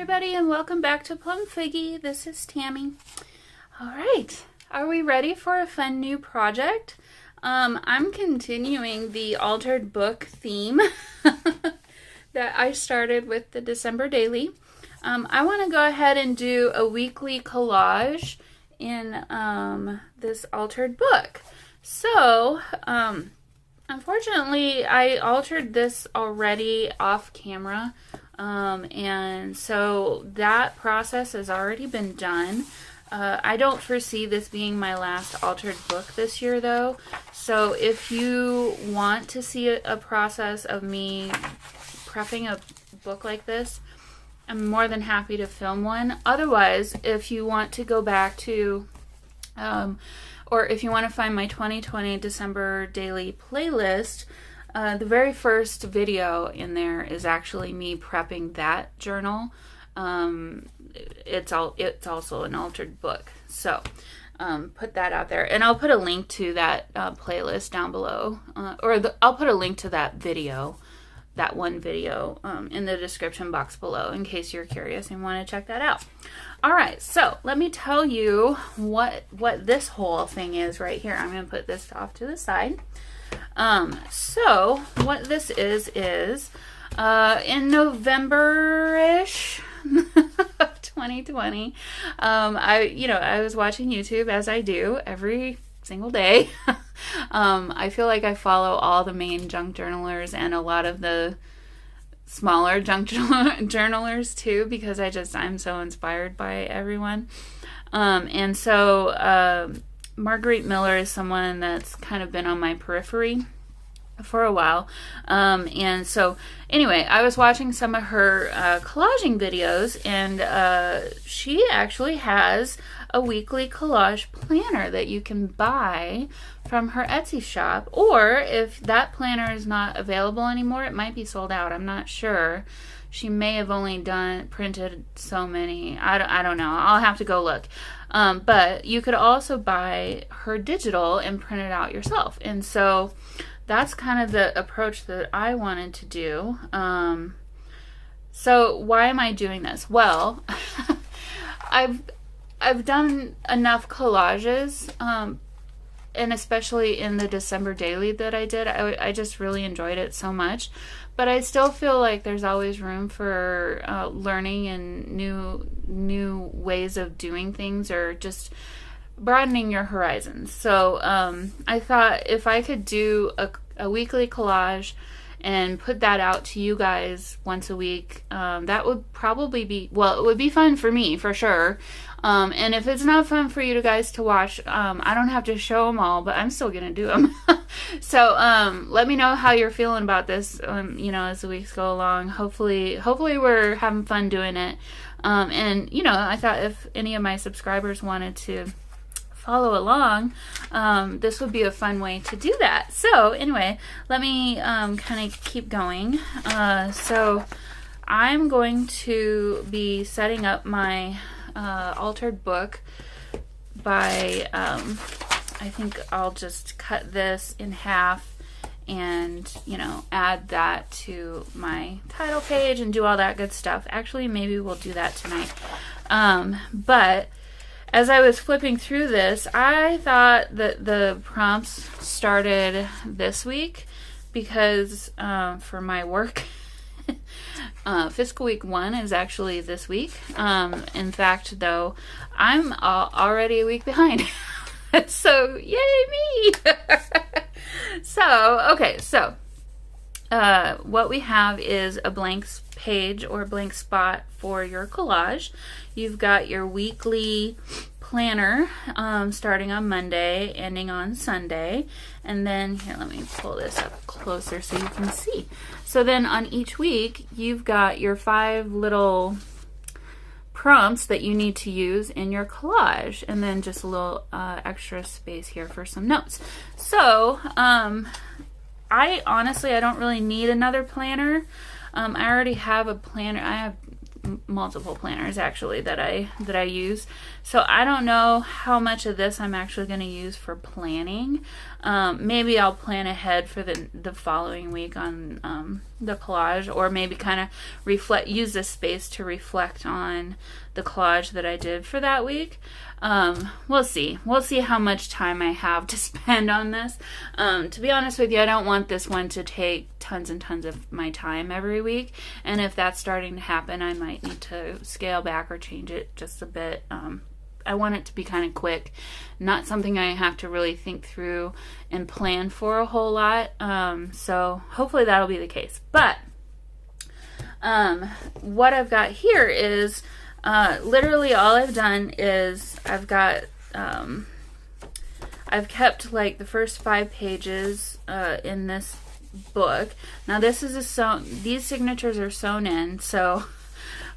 everybody, and welcome back to Plum Figgy. This is Tammy. Alright, are we ready for a fun new project? I'm continuing the altered book theme that I started with the December daily. I want to go ahead and do a weekly collage in this altered book. So, unfortunately, I altered this already off camera. And so that process has already been done. I don't foresee this being my last altered book this year, though. So if you want to see a process of me prepping a book like this, I'm more than happy to film one. Otherwise, if you want to go back to, or if you want to find my 2020 December daily playlist, the very first video in there is actually me prepping that journal. It's also an altered book, so put that out there, and I'll put a link to that playlist down below, I'll put a link to that video, that one video, in the description box below in case you're curious and want to check that out. All right, so let me tell you what this whole thing is right here. I'm going to put this off to the side. So what this is in November-ish 2020, I was watching YouTube, as I do every single day. I feel like I follow all the main junk journalers and a lot of the smaller junk journalers too, because I'm so inspired by everyone. And so Margarete Miller is someone that's kind of been on my periphery for a while. And so anyway, I was watching some of her collaging videos, and she actually has a weekly collage planner that you can buy from her Etsy shop. Or if that planner is not available anymore, it might be sold out. I'm not sure. She may have only printed so many. I don't know. I'll have to go look. But you could also buy her digital and print it out yourself. And so that's kind of the approach that I wanted to do. So why am I doing this? Well, I've done enough collages, and especially in the December daily that I did. I just really enjoyed it so much. But I still feel like there's always room for learning and new ways of doing things, or just broadening your horizons. So I thought if I could do a weekly collage and put that out to you guys once a week, that would probably be, well, it would be fun for me, for sure. And if it's not fun for you guys to watch, I don't have to show them all, but I'm still going to do them. So let me know how you're feeling about this, as the weeks go along. Hopefully we're having fun doing it. And, I thought if any of my subscribers wanted to follow along, this would be a fun way to do that. So anyway, let me kind of keep going. So I'm going to be setting up my altered book by I think I'll just cut this in half and add that to my title page and do all that good stuff. Actually, maybe we'll do that tonight. But as I was flipping through this, I thought that the prompts started this week because for my work, fiscal week 1 is actually this week. In fact, though, I'm already a week behind. So, yay me! So, what we have is a blank page or blank spot for your collage. You've got your weekly planner starting on Monday, ending on Sunday. And then, here, let me pull this up closer so you can see. So then on each week, you've got your 5 little prompts that you need to use in your collage, and then just a little extra space here for some notes. So I don't really need another planner. I already have a planner. I have multiple planners actually that I use, so I don't know how much of this I'm actually going to use for planning. Maybe I'll plan ahead for the following week on the collage, or maybe kind of use this space to reflect on the collage that I did for that week. We'll see how much time I have to spend on this. To be honest with you, I don't want this one to take tons and tons of my time every week, and if that's starting to happen, I might need to scale back or change it just a bit. I want it to be kind of quick, not something I have to really think through and plan for a whole lot. So hopefully that'll be the case. But what I've got here is literally all I've done is I've kept like the first 5 pages in this book. Now this is these signatures are sewn in, so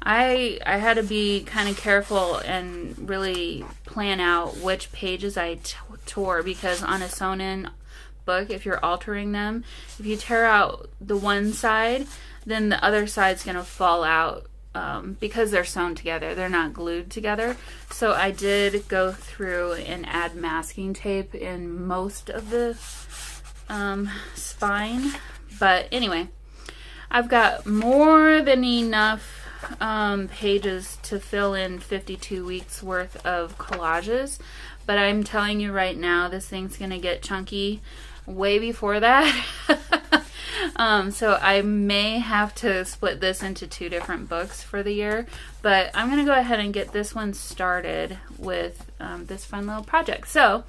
I had to be kind of careful and really plan out which pages I tore, because on a sewn-in book, if you're altering them, if you tear out the one side, then the other side's going to fall out because they're sewn together. They're not glued together. So I did go through and add masking tape in most of the spine. But anyway, I've got more than enough pages to fill in 52 weeks worth of collages, but I'm telling you right now, this thing's gonna get chunky way before that. So I may have to split this into 2 different books for the year, but I'm gonna go ahead and get this one started with this fun little project. So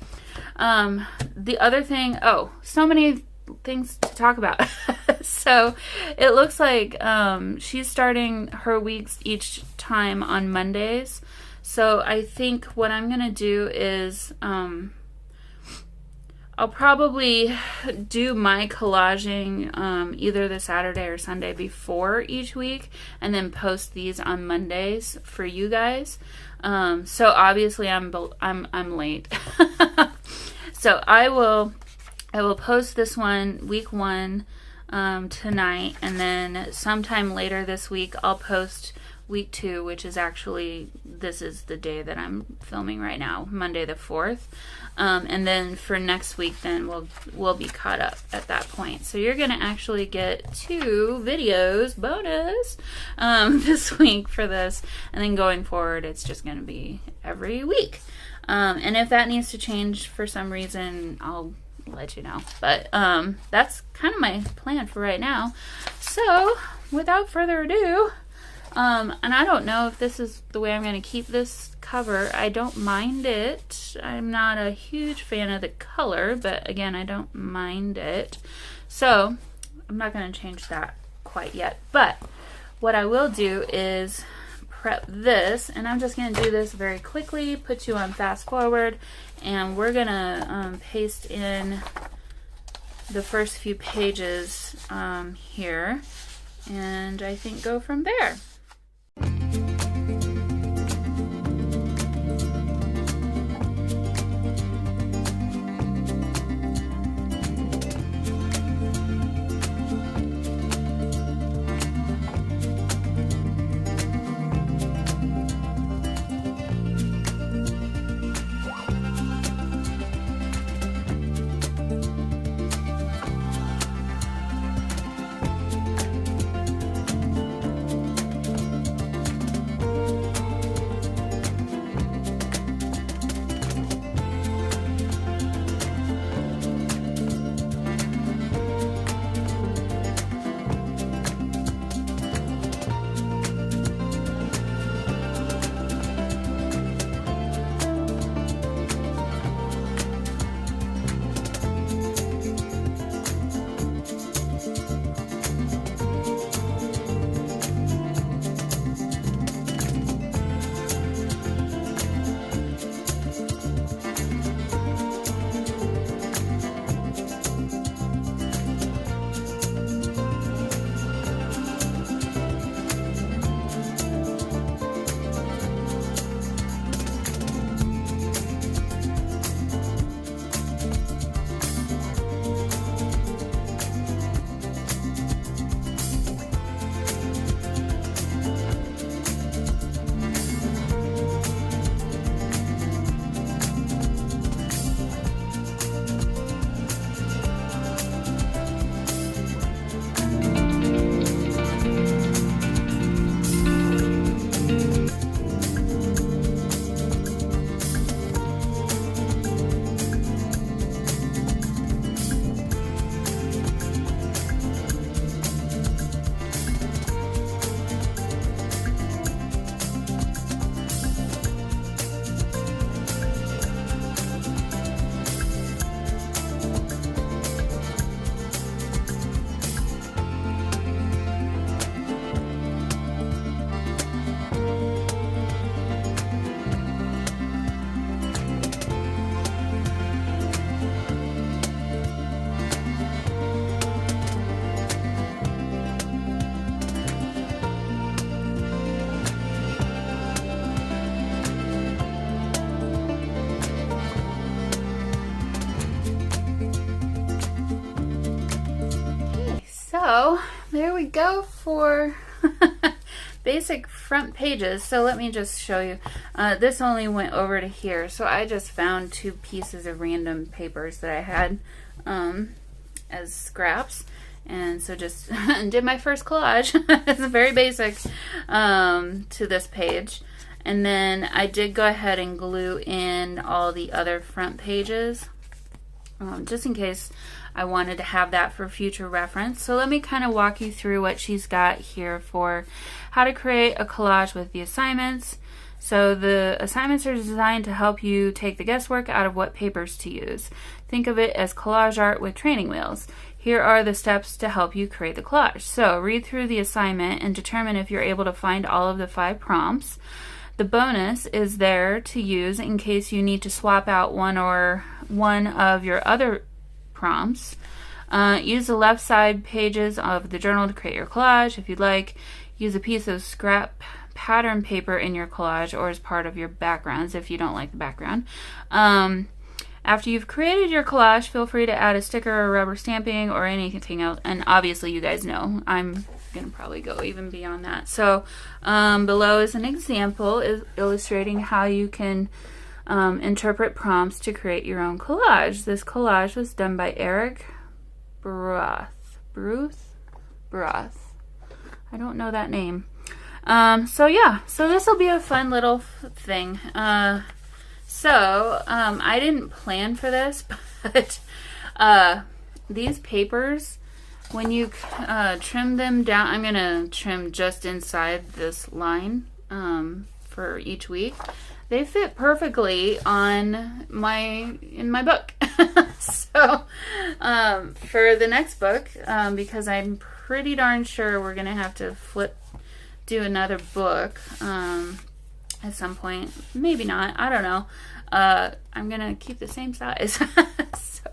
the other thing, so many things to talk about. So it looks like she's starting her weeks each time on Mondays. So I think what I'm gonna do is I'll probably do my collaging either the Saturday or Sunday before each week, and then post these on Mondays for you guys. So obviously I'm late. So I will post this one, week 1, tonight, and then sometime later this week I'll post week 2, which is actually, this is the day that I'm filming right now, Monday the 4th. And then for next week, then we'll be caught up at that point. So you're gonna actually get 2 videos bonus this week for this, and then going forward it's just gonna be every week. And if that needs to change for some reason, I'll let you know. But that's kind of my plan for right now. So without further ado, and I don't know if this is the way I'm going to keep this cover. I don't mind it. I'm not a huge fan of the color, but again, I don't mind it. So I'm not going to change that quite yet. But what I will do is prep this, and I'm just going to do this very quickly, put you on fast forward, and we're going to paste in the first few pages here, and I think go from there. So there we go for basic front pages. So let me just show you. This only went over to here, so I just found 2 pieces of random papers that I had as scraps, and so just did my first collage. It's very basic to this page, and then I did go ahead and glue in all the other front pages just in case I wanted to have that for future reference. So let me kind of walk you through what she's got here for how to create a collage with the assignments. So the assignments are designed to help you take the guesswork out of what papers to use. Think of it as collage art with training wheels. Here are the steps to help you create the collage. So read through the assignment and determine if you're able to find all of the 5 prompts. The bonus is there to use in case you need to swap out one of your other prompts. Use the left side pages of the journal to create your collage. If you'd like, use a piece of scrap pattern paper in your collage or as part of your backgrounds if you don't like the background. After you've created your collage, feel free to add a sticker or rubber stamping or anything else. And obviously you guys know I'm going to probably go even beyond that. So below is an example illustrating how you can interpret prompts to create your own collage. This collage was done by Eric Broth. I don't know that name. So yeah, so this will be a fun little thing. I didn't plan for this, but these papers, when you trim them down, I'm gonna trim just inside this line for each week. They fit perfectly in my book. So for the next book, because I'm pretty darn sure we're gonna have to do another book at some point. Maybe not, I don't know. I'm gonna keep the same size. So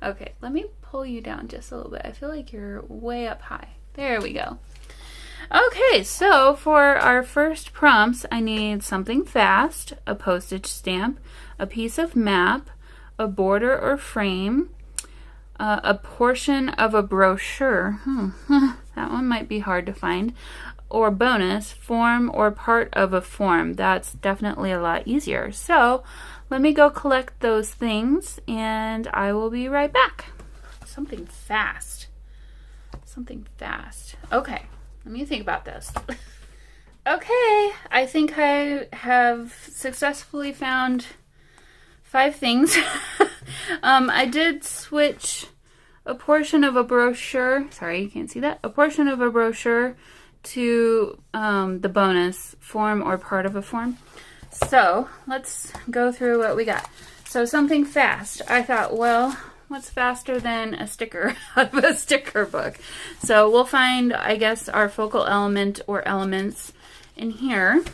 okay, let me pull you down just a little bit. I feel like you're way up high. There we go. Okay, so for our first prompts, I need something fast, a postage stamp, a piece of map, a border or frame, a portion of a brochure. That one might be hard to find. Or bonus, form or part of a form. That's definitely a lot easier. So let me go collect those things and I will be right back. Something fast. Okay, let me think about this. Okay, I think I have successfully found 5 things. I did switch a portion of a brochure. Sorry, you can't see that. A portion of a brochure to the bonus, form or part of a form. So let's go through what we got. So something fast. I thought, well, what's faster than a sticker out of a sticker book? So we'll find, I guess, our focal element or elements in here.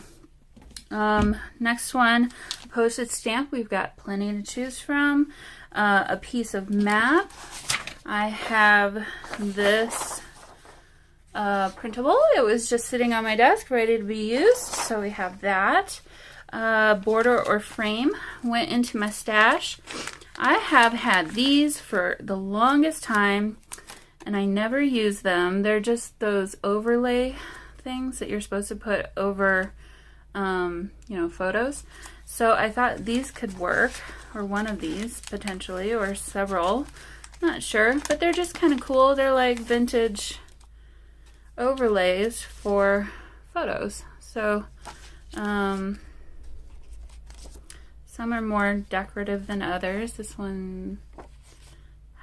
Next one, postage stamp. We've got plenty to choose from. A piece of map. I have this printable. It was just sitting on my desk ready to be used, so we have that. Border or frame went into my stash. I have had these for the longest time and I never use them. They're just those overlay things that you're supposed to put over photos. So I thought these could work, or one of these potentially, or several, not sure, but they're just kind of cool. They're like vintage overlays for photos. So some are more decorative than others. This one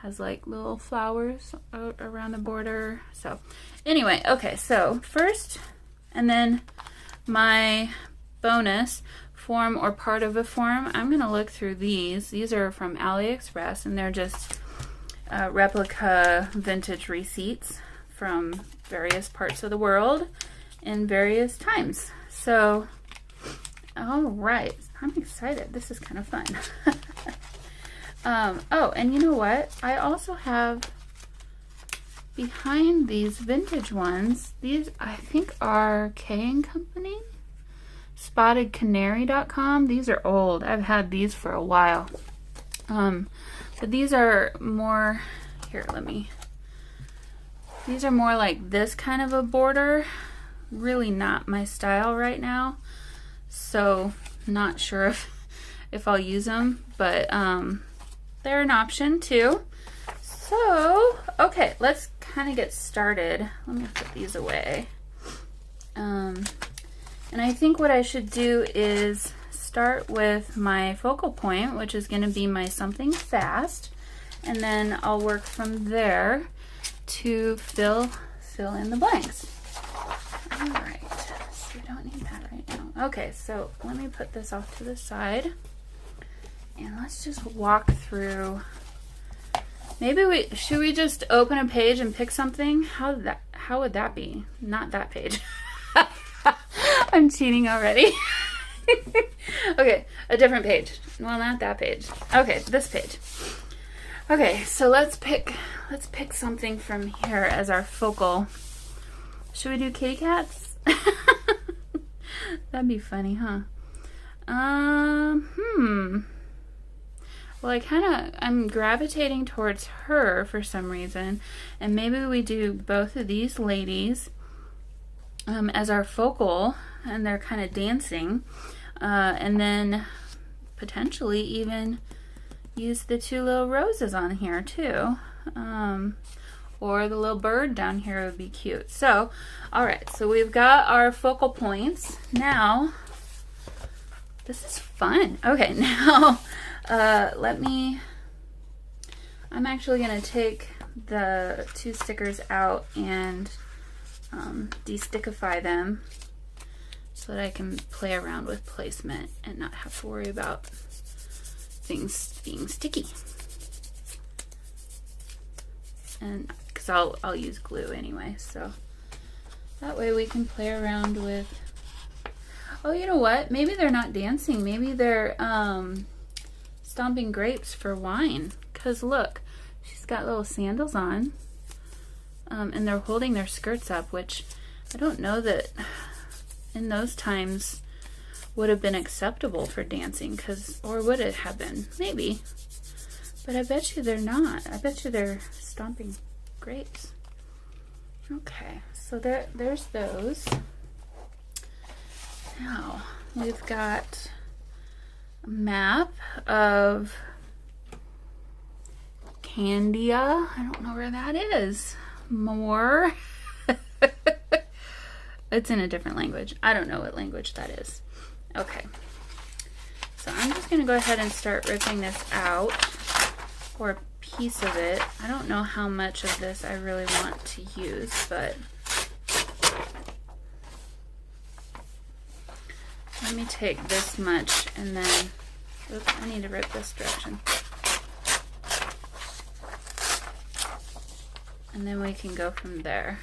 has like little flowers around the border. So anyway, okay, so first, and then my bonus, form or part of a form. I'm going to look through these. These are from AliExpress and they're just replica vintage receipts from various parts of the world in various times. So, all right, I'm excited. This is kind of fun. Oh, and you know what? I also have behind these vintage ones, these I think are K & Company, spottedcanary.com. These are old. I've had these for a while. But these are more, here, let me These are more like this kind of a border. Really not my style right now. So not sure if I'll use them, but they're an option too. So, okay, let's kind of get started. Let me put these away. And I think what I should do is start with my focal point, which is going to be my something fast, and then I'll work from there to fill in the blanks. All right, so we don't need that right now. Okay, so let me put this off to the side, and let's just walk through. Maybe should we just open a page and pick something? How would that be? Not that page. I'm cheating already. Okay, a different page. Well, not that page. Okay, this page. Okay, so let's pick something from here as our focal. Should we do kitty cats? That'd be funny, huh? Well, I'm gravitating towards her for some reason, and maybe we do both of these ladies as our focal, and they're kind of dancing, and then potentially even use the two little roses on here too, or the little bird down here would be cute. So, all right, so we've got our focal points. Now, this is fun. Okay, now I'm actually going to take the two stickers out and de-stickify them so that I can play around with placement and not have to worry about things being sticky. And because I'll use glue anyway, so that way we can play around with. Oh, you know what? Maybe they're not dancing. Maybe they're stomping grapes for wine. Because look, she's got little sandals on. And they're holding their skirts up, which I don't know that in those times would have been acceptable for dancing, or would it have been? Maybe. But I bet you they're not. I bet you they're stomping grapes. Okay, so there's those. Now, we've got a map of Candia. I don't know where that is. More. It's in a different language. I don't know what language that is. Okay. So I'm just going to go ahead and start ripping this out, or a piece of it. I don't know how much of this I really want to use, but let me take this much and then, oops, I need to rip this direction. And then we can go from there.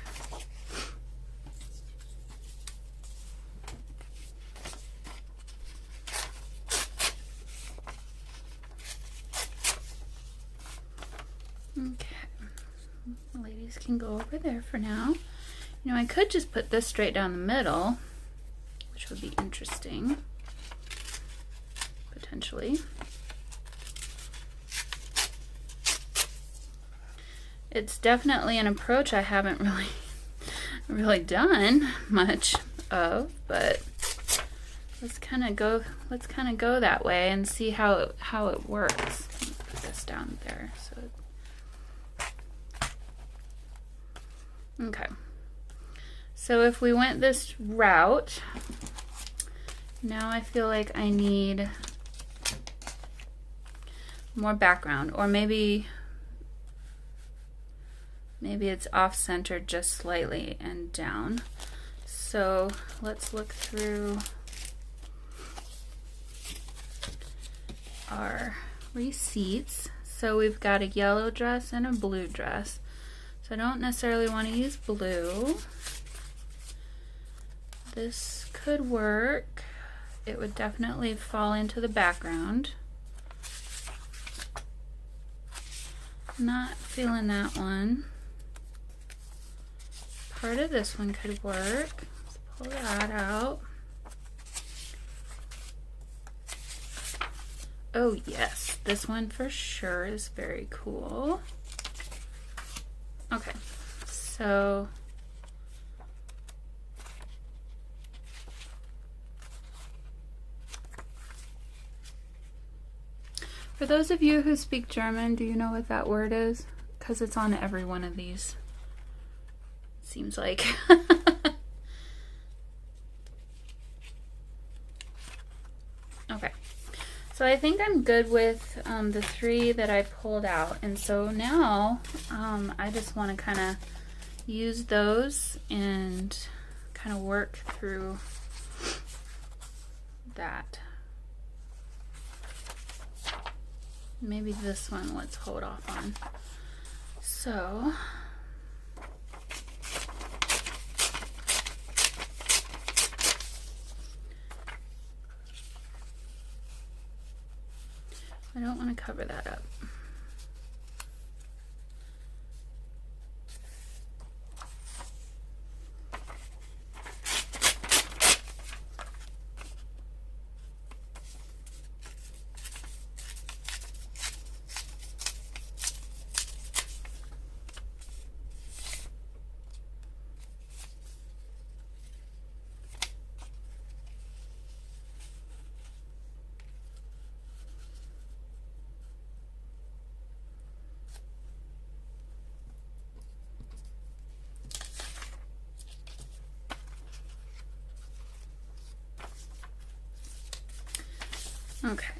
Okay, the ladies can go over there for now. You know, I could just put this straight down the middle, which would be interesting, potentially. It's definitely an approach I haven't really done much of, but let's kind of go that way and see how it works. Let me put this down there. Okay. So if we went this route, now I feel like I need more background, or maybe it's off-centered just slightly and down. So let's look through our receipts. So we've got a yellow dress and a blue dress. So I don't necessarily want to use blue. This could work. It would definitely fall into the background. Not feeling that one. Part of this one could work. Let's pull that out. Oh yes, this one for sure is very cool. Okay, So for those of you who speak German, do you know what that word is? Because it's on every one of these. Seems like. Okay. So I think I'm good with the 3 that I pulled out. And so now I just want to kind of use those and kind of work through that. Maybe this one, let's hold off on. So I don't want to cover that up. Okay,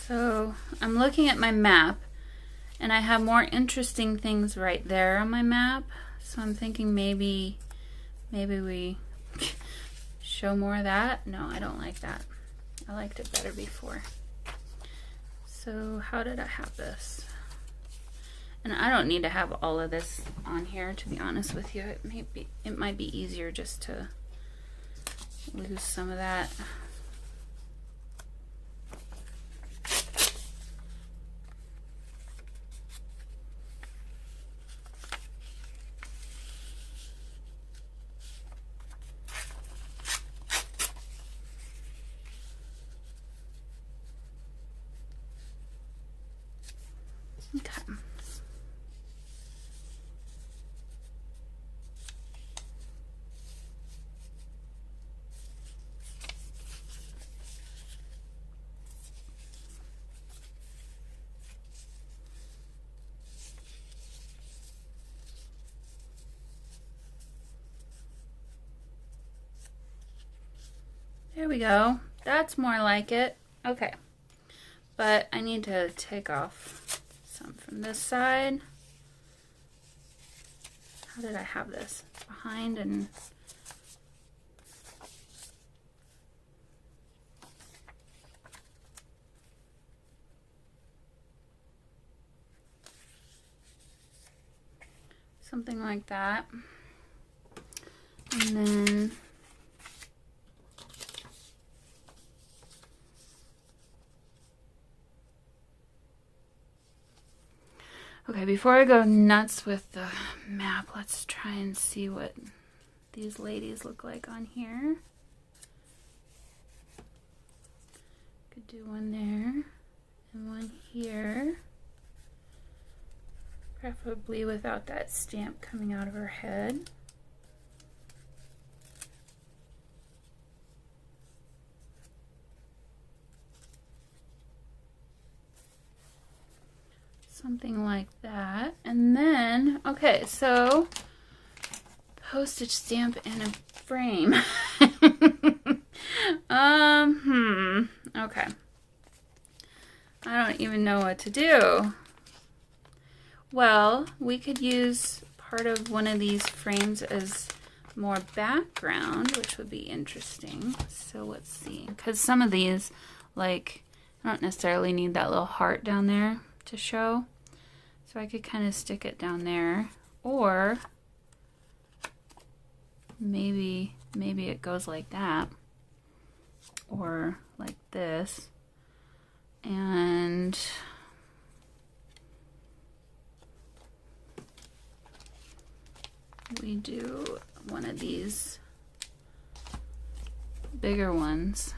so I'm looking at my map and I have more interesting things right there on my map. So I'm thinking maybe we show more of that. No, I don't like that. I liked it better before. So how did I have this? And I don't need to have all of this on here, to be honest with you. It might be easier just to lose some of that. Okay. There we go. That's more like it. Okay. But I need to take off some from this side. How did I have this? Behind and something like that. And then okay, before I go nuts with the map, let's try and see what these ladies look like on here. Could do one there and one here. Preferably without that stamp coming out of her head. Something like that. And then, okay, so postage stamp and a frame. Okay. I don't even know what to do. Well, we could use part of one of these frames as more background, which would be interesting. So let's see. Because some of these, like, I don't necessarily need that little heart down there to show. So I could kind of stick it down there. Or maybe it goes like that. Or like this. And we do one of these bigger ones.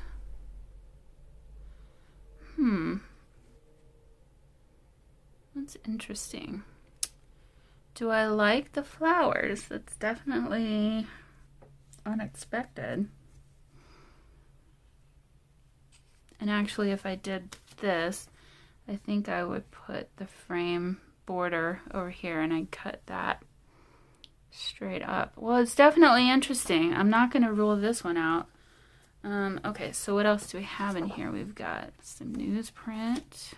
That's interesting. Do I like the flowers? That's definitely unexpected. And actually, if I did this, I think I would put the frame border over here and I'd cut that straight up. Well, it's definitely interesting. I'm not going to rule this one out. Okay, so what else do we have in here? We've got some newsprint.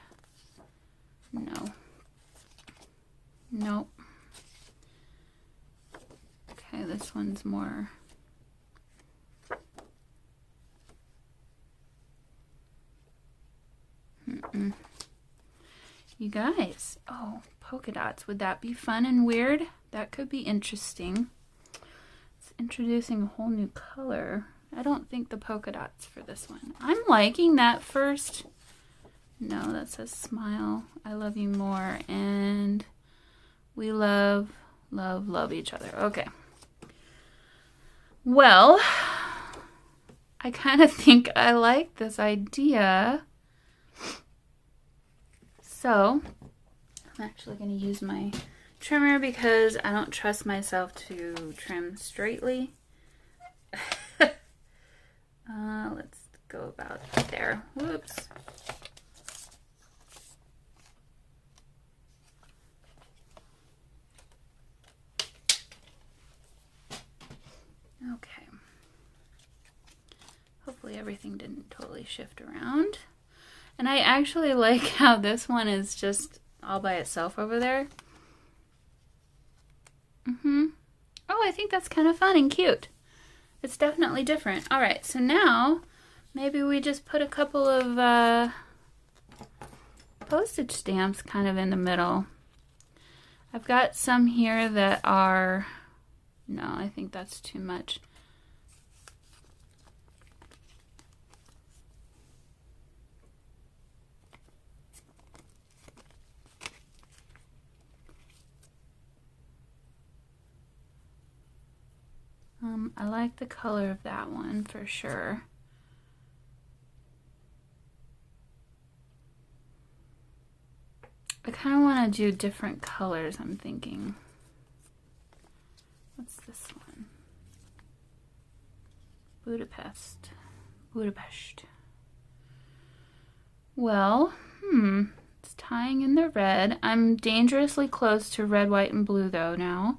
No. Nope. Okay, this one's more... You guys, oh, polka dots. Would that be fun and weird? That could be interesting. It's introducing a whole new color. I don't think the polka dots for this one. I'm liking that first. No, that says smile. I love you more. And we love, love, love each other. Okay. Well, I kind of think I like this idea. So, I'm actually going to use my trimmer because I don't trust myself to trim straightly. Let's go about there. Whoops. Okay. Hopefully everything didn't totally shift around. And I actually like how this one is just all by itself over there. Oh, I think that's kind of fun and cute. It's definitely different. All right, so now maybe we just put a couple of postage stamps kind of in the middle. I've got some here that are... No, I think that's too much. I like the color of that one for sure. I kind of want to do different colors, I'm thinking. What's this one? Budapest. Well, it's tying in the red. I'm dangerously close to red, white, and blue though now.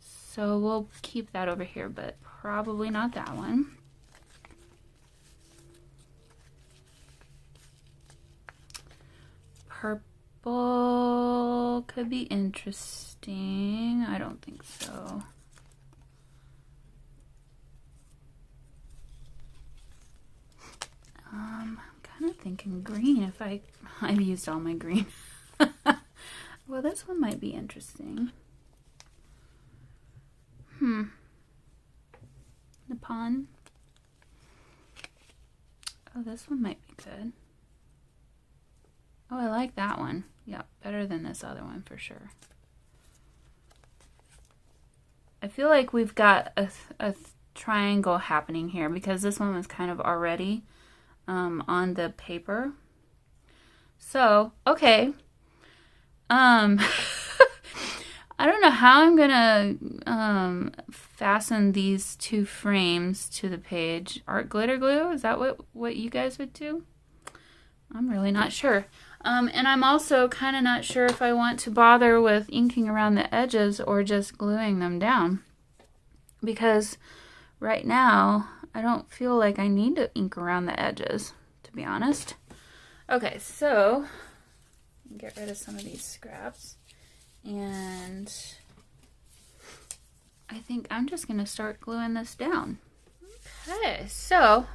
So we'll keep that over here, but probably not that one. Purple could be interesting. I don't think so. I'm kind of thinking green if I've used all my green. Well, this one might be interesting. Nippon. Oh, this one might be good. Oh, I like that one. Yeah, better than this other one for sure. I feel like we've got a triangle happening here because this one was kind of already on the paper. So, okay. I don't know how I'm gonna fasten these two frames to the page. Art glitter glue? Is that what you guys would do? I'm really not sure. And I'm also kind of not sure if I want to bother with inking around the edges or just gluing them down. Because right now, I don't feel like I need to ink around the edges, to be honest. Okay, so get rid of some of these scraps. And I think I'm just going to start gluing this down. Okay, so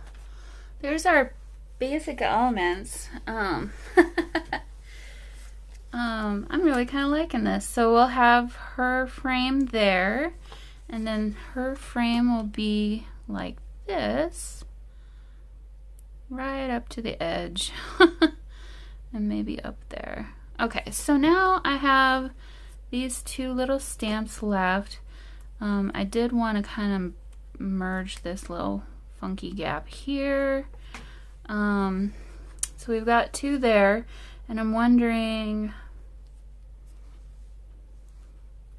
there's our basic elements. I'm really kind of liking this. So we'll have her frame there, and then her frame will be like this, right up to the edge, and maybe up there. Okay, so now I have these two little stamps left. I did want to kind of merge this little funky gap here. So we've got two there, and I'm wondering,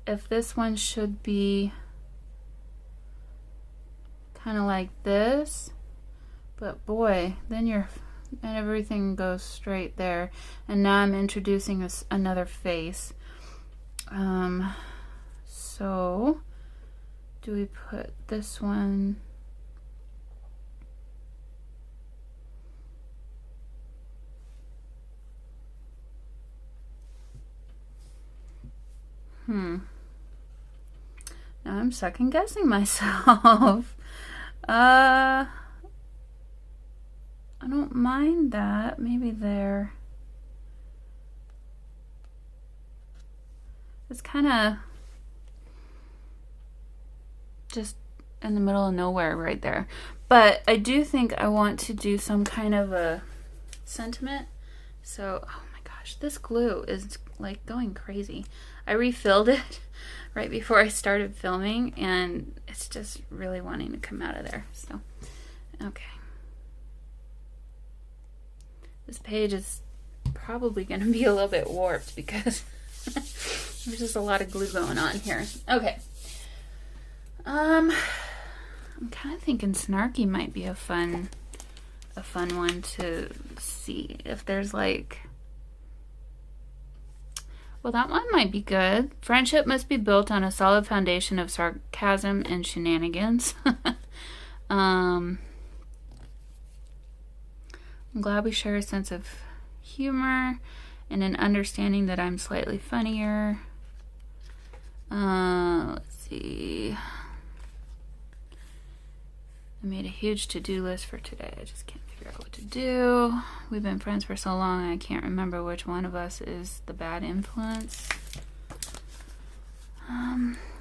if this one should be kind of like this, but boy, then everything goes straight there. And now I'm introducing another face. So do we put this one? Now I'm second guessing myself. I don't mind that. Maybe there. It's kind of just in the middle of nowhere right there. But I do think I want to do some kind of a sentiment. So, oh my gosh, this glue is like going crazy. I refilled it right before I started filming, and it's just really wanting to come out of there. So, okay. This page is probably going to be a little bit warped because there's just a lot of glue going on here. Okay. I'm kind of thinking snarky might be a fun one to see. If there's like, well, that one might be good. Friendship must be built on a solid foundation of sarcasm and shenanigans. I'm glad we share a sense of humor and an understanding that I'm slightly funnier. Let's see. I made a huge to-do list for today. I just can't figure out what to do. We've been friends for so long, I can't remember which one of us is the bad influence.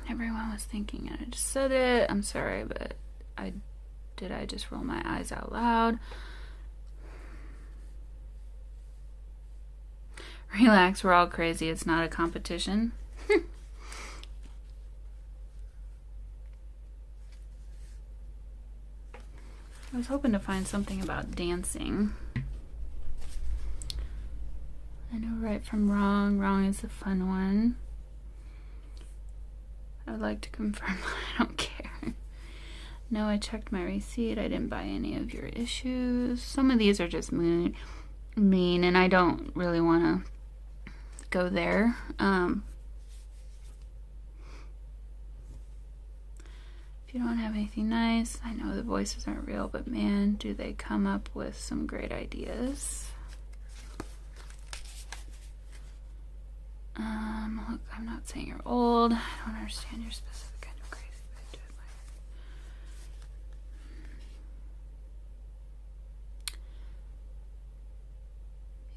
Everyone was thinking and I just said it. I'm sorry, but I just roll my eyes out loud. Relax, we're all crazy. It's not a competition. I was hoping to find something about dancing. I know right from wrong. Wrong is the fun one. I would like to confirm I don't care. No, I checked my receipt. I didn't buy any of your issues. Some of these are just mean, and I don't really want to go there. If you don't have anything nice, I know the voices aren't real, but man, do they come up with some great ideas. Look, I'm not saying you're old. I don't understand your specific kind of crazy, but I do admire.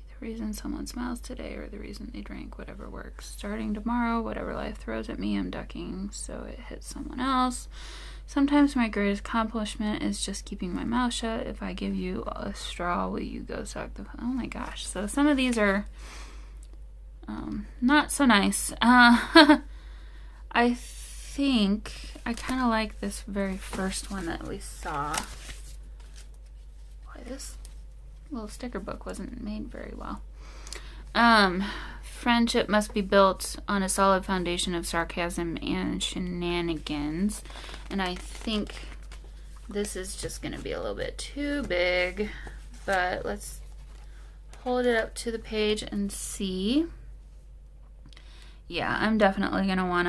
The reason someone smiles today or the reason they drink, whatever works. Starting tomorrow, whatever life throws at me, I'm ducking so it hits someone else. Sometimes my greatest accomplishment is just keeping my mouth shut. If I give you a straw, will you go suck the... Oh my gosh. So some of these are not so nice. I think I kind of like this very first one that we saw. Boy, this little sticker book wasn't made very well. Friendship must be built on a solid foundation of sarcasm and shenanigans. And I think this is just going to be a little bit too big. But let's hold it up to the page and see. Yeah, I'm definitely going to want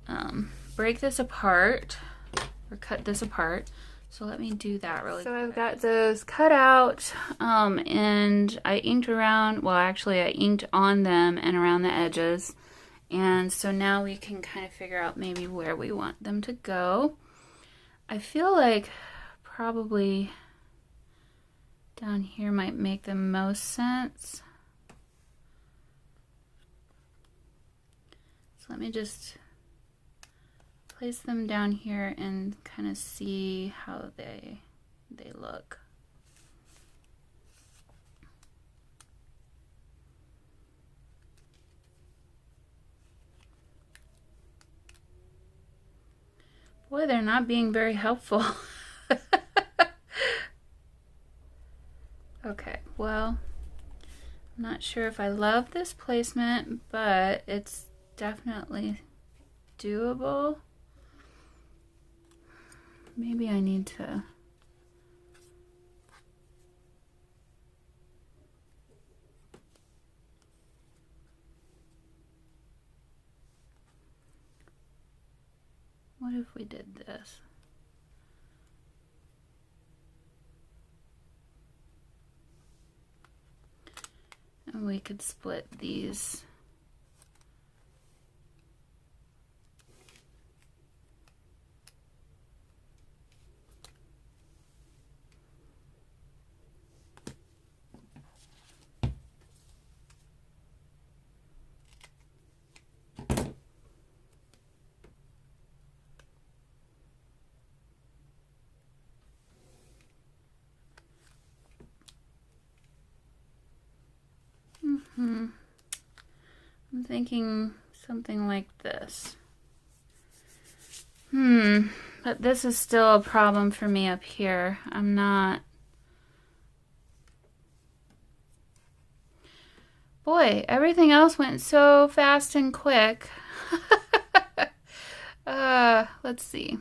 to break this apart or cut this apart. So let me do that really quick. So I've got those cut out and I inked around, well actually I inked on them and around the edges. And so now we can kind of figure out maybe where we want them to go. I feel like probably down here might make the most sense. So let me just place them down here and kind of see how they look. Boy, they're not being very helpful. Okay, well, I'm not sure if I love this placement, but it's definitely doable. Maybe I need to what if we did this? And we could split these. I'm thinking something like this. But this is still a problem for me up here. I'm not... Boy, everything else went so fast and quick. Let's see.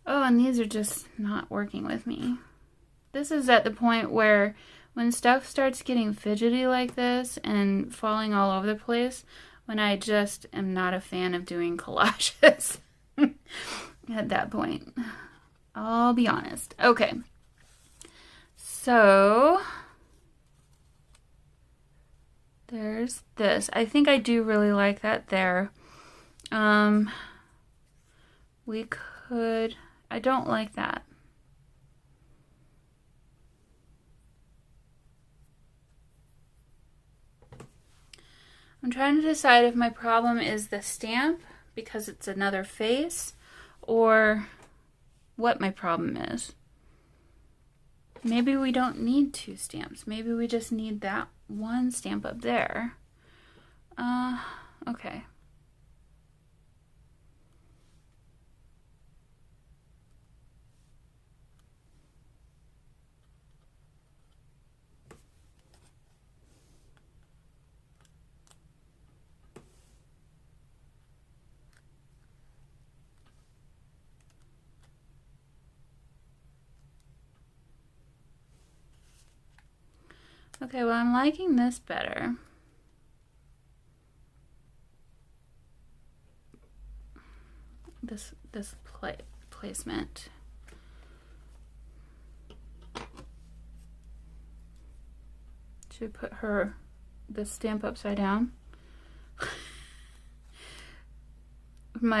Oh, and these are just not working with me. This is at the point where when stuff starts getting fidgety like this and falling all over the place, when I just am not a fan of doing collages at that point. I'll be honest. Okay. So there's this. I think I do really like that there. We could... I don't like that. I'm trying to decide if my problem is the stamp because it's another face or what my problem is. Maybe we don't need two stamps. Maybe we just need that one stamp up there. Okay. Okay, well, I'm liking this better. This placement. Should put this stamp upside down. Am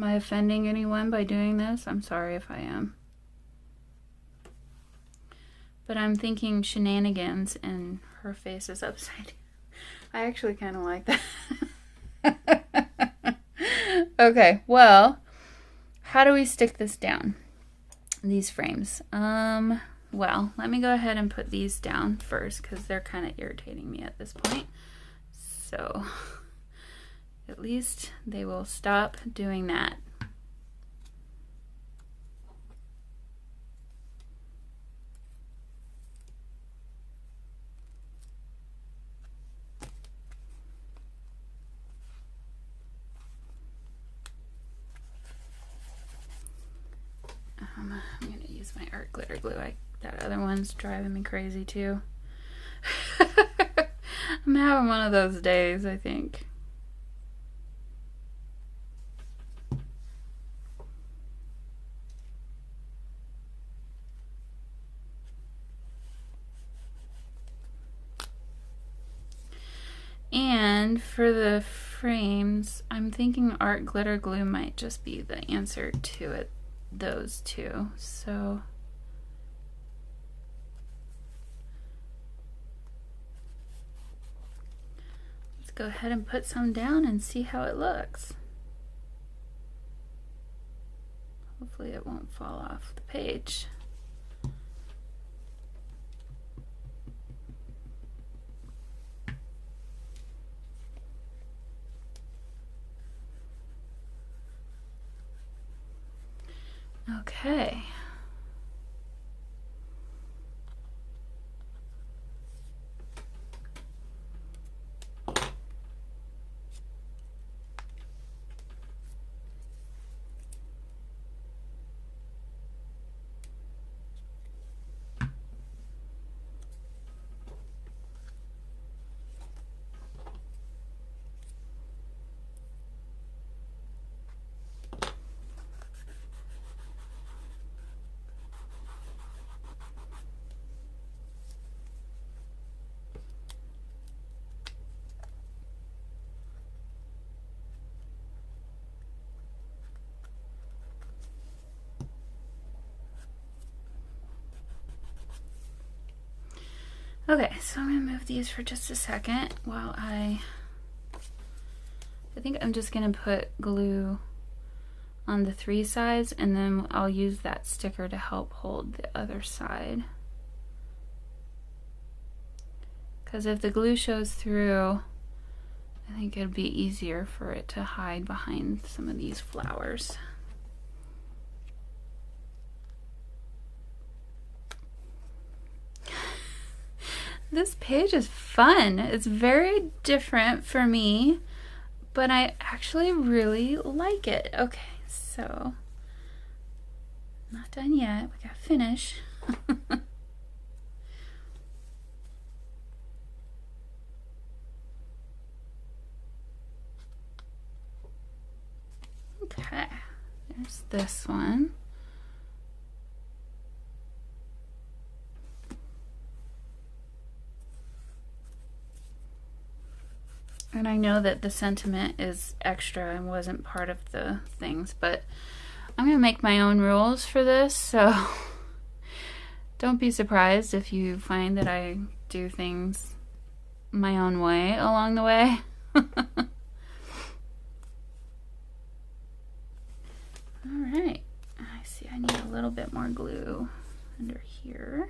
I offending anyone by doing this? I'm sorry if I am. But I'm thinking shenanigans and her face is upside down. I actually kind of like that. Okay, well, how do we stick this down? These frames. Well, let me go ahead and put these down first because they're kind of irritating me at this point. So at least they will stop doing that. I'm going to use my art glitter glue. That other one's driving me crazy too. I'm having one of those days, I think. And for the frames, I'm thinking art glitter glue might just be the answer to it. Those two. So let's go ahead and put some down and see how it looks. Hopefully it won't fall off the page. Okay. Okay, so I'm gonna move these for just a second while I think I'm just gonna put glue on the 3 sides, and then I'll use that sticker to help hold the other side. Because if the glue shows through, I think it'd be easier for it to hide behind some of these flowers. This page is fun. It's very different for me, but I actually really like it. Okay, so not done yet. We gotta finish. Okay, there's this one. And I know that the sentiment is extra and wasn't part of the things, but I'm gonna make my own rules for this, so don't be surprised if you find that I do things my own way along the way. Alright, I see I need a little bit more glue under here.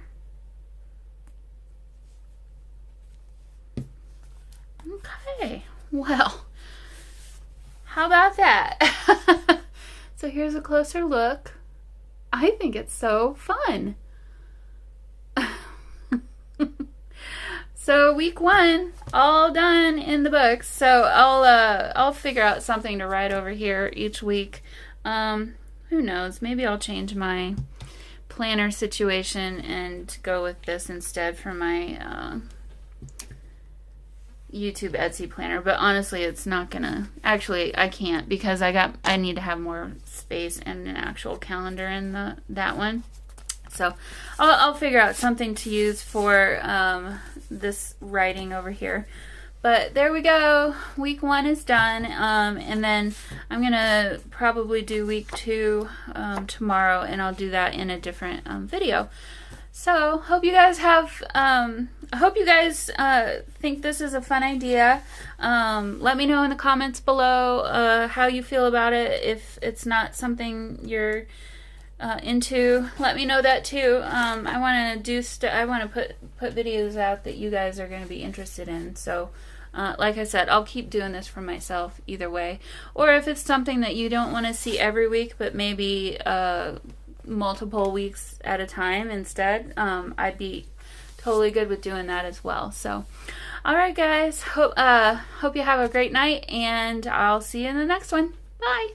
Okay, well, how about that? So here's a closer look. I think it's so fun. So week 1, all done in the books. So I'll figure out something to write over here each week. Who knows? Maybe I'll change my planner situation and go with this instead for my YouTube Etsy planner, but honestly it's not gonna, actually I can't, because I need to have more space and an actual calendar in that one. So I'll figure out something to use for this writing over here. But there we go, week 1 is done, and then I'm gonna probably do week 2 tomorrow, and I'll do that in a different video. So hope you guys have I hope you guys think this is a fun idea. Let me know in the comments below how you feel about it. If it's not something you're into, let me know that too. I want to put videos out that you guys are going to be interested in. So like I said, I'll keep doing this for myself either way. Or if it's something that you don't want to see every week, but maybe multiple weeks at a time instead, I'd be totally good with doing that as well. So alright guys, hope you have a great night, and I'll see you in the next one. Bye.